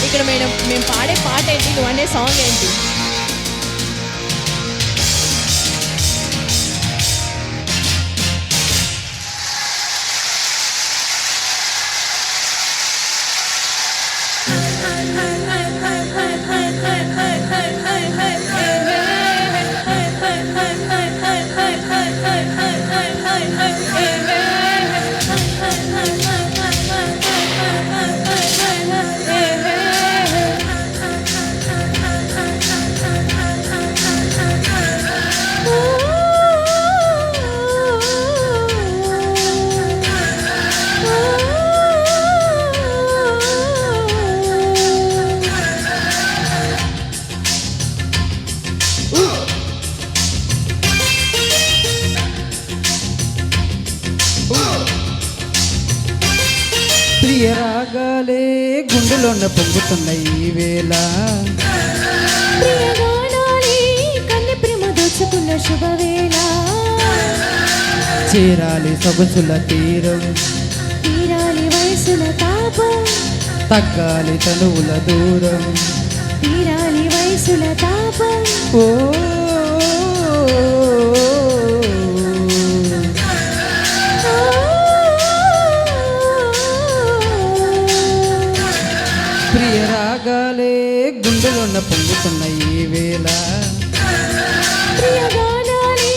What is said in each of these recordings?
ఇక్కడ మేము పాడే పాట ఏంటి, నువ్వు అనే సాంగ్ ఏంటి? ప్రియ రాగాలే గుండెలోన పొంగుతున్న ఈ వేళ, కన్నె ప్రేమ దోచుకున్న శుభవేళ, చేరాలి సొగసుల తీరం, తీరాలి వయసుల తాపం, తగ్గాలి తనువుల దూరం, తీరాలి వయసుల తాపం. ఓ ప్రియ రాగాలే గుండెలోన పొంగుతున్న ఈ వేళ, ప్రియగానాలి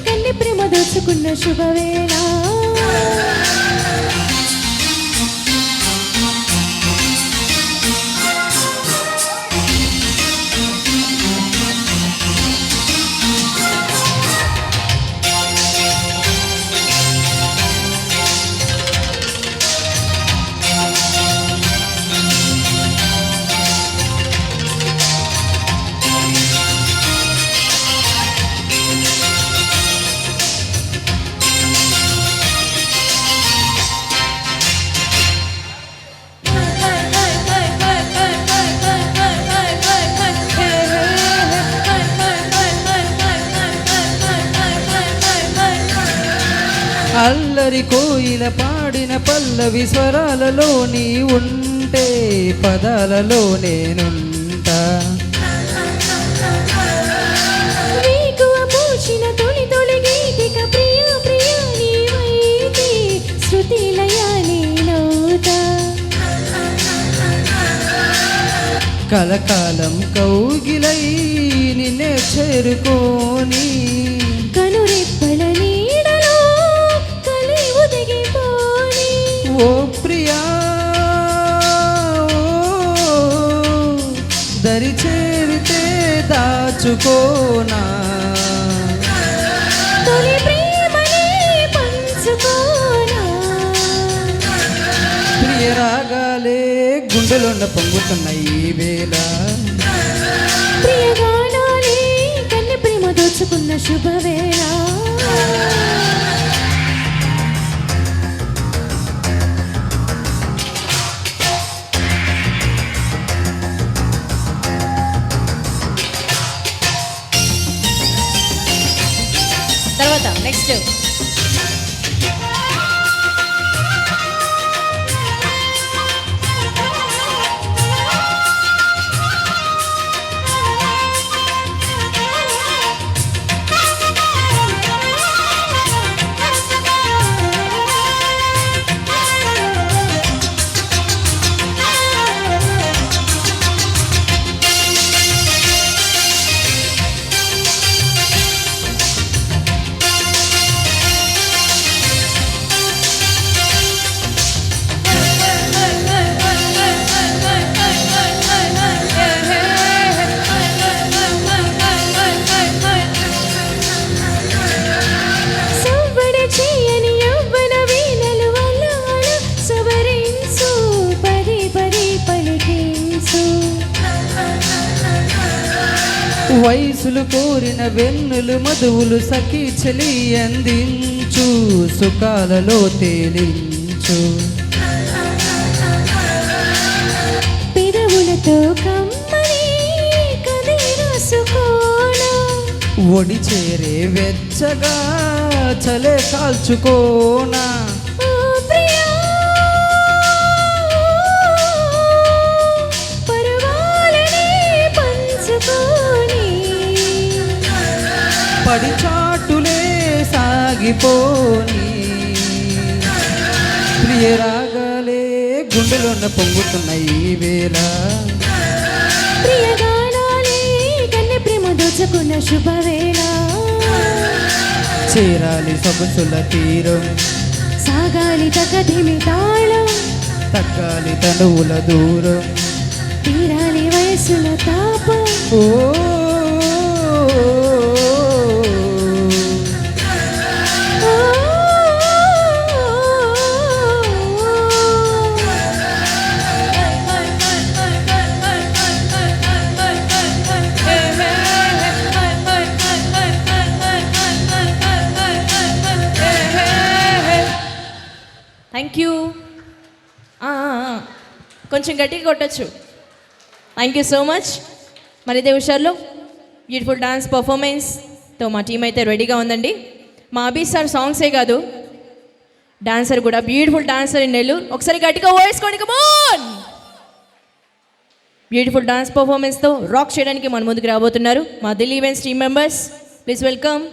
కన్నె ప్రేమ దోచుకున్న శుభవేళ. అల్లరి కోయిల పాడిన పల్లవి స్వరాలలో నీ ఉంటే, పదాలలో నేనుంటా. వేకువ పూచిన తొలి తొలి గీతిక ప్రియ ప్రియ నీవైతే, శృతి లయ నీనౌతా. కలకాలం కౌగిలై నిన్నే చేరుకోని, కనురెప్పల నీడలో కలి ఉదిగిపోని. ఓ ప్రియా దరి చేరితే దాచుకోనా, తొలి ప్రేమని పంచుకోనా. ప్రియ రాగాలే గుండెలోన పొంగుతున్న ఈ వేళ, ప్రియగానాలి కన్నె ప్రేమ దోచుకున్న శుభవేళ. తర్వాత నెక్స్ట్ వయసులు కోరిన వెన్నులు మధువులు సఖీ చెలి అందించు, సుఖాలలో తేలించు. పెదవులతో కమ్మని కది రాసుకోనా, ఒడి చేరే వెచ్చగా చలే కాల్చుకోనా. ఓ ప్రియ రాగాలే గుండెలోన పొంగుతున్నాయి ఈ వేళ ప్రియగానాలే కన్నె ప్రేమ దోచుకున్న శుభవేళ చేరాలి సొగసుల తీరం సాగాలి తకధిమి తాళం తగ్గాలి తనువుల దూరం తీరాలి వయసుల తాపం ఓ థ్యాంక్ యూ కొంచెం గట్టిగా కొట్టచ్చు థ్యాంక్ యూ సో మచ్ మరి ఇదే విషయాల్లో బ్యూటిఫుల్ డాన్స్ పర్ఫార్మెన్స్తో మా టీం అయితే రెడీగా ఉందండి మా అభి సార్ సాంగ్సే కాదు డాన్సర్ కూడా బ్యూటిఫుల్ డాన్సర్ ఇన్ నెల్లూరు ఒకసారి గట్టిగా వేసుకోండి కమోన్ బ్యూటిఫుల్ డాన్స్ పర్ఫార్మెన్స్తో రాక్ చేయడానికి మన ముందుకు రాబోతున్నారు మా Delhi events team members please welcome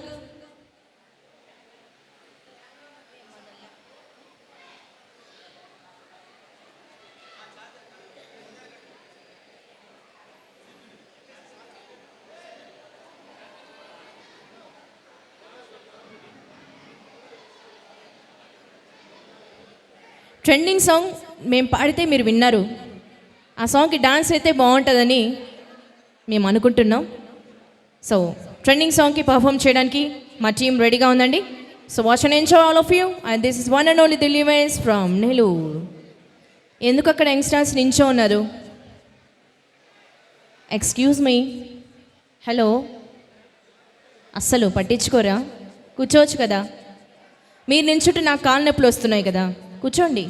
trending song మేము పాడితే మీరు విన్నారు ఆ సాంగ్కి డాన్స్ అయితే బాగుంటుందని మేము అనుకుంటున్నాం సో ట్రెండింగ్ సాంగ్కి పర్ఫామ్ చేయడానికి మా టీం రెడీగా ఉందండి so watch and enjoy all of you and this is one and only Delhi events from Nellore ఎందుకు అక్కడ యంగ్స్టర్స్ నించో ఉన్నారు ఎక్స్క్యూజ్ మీ హలో అస్సలు పట్టించుకోరా కూర్చోవచ్చు కదా మీరు నించుంటే నాకు కాళ్ళ నొప్పులు వస్తున్నాయి కదా కూర్చోండి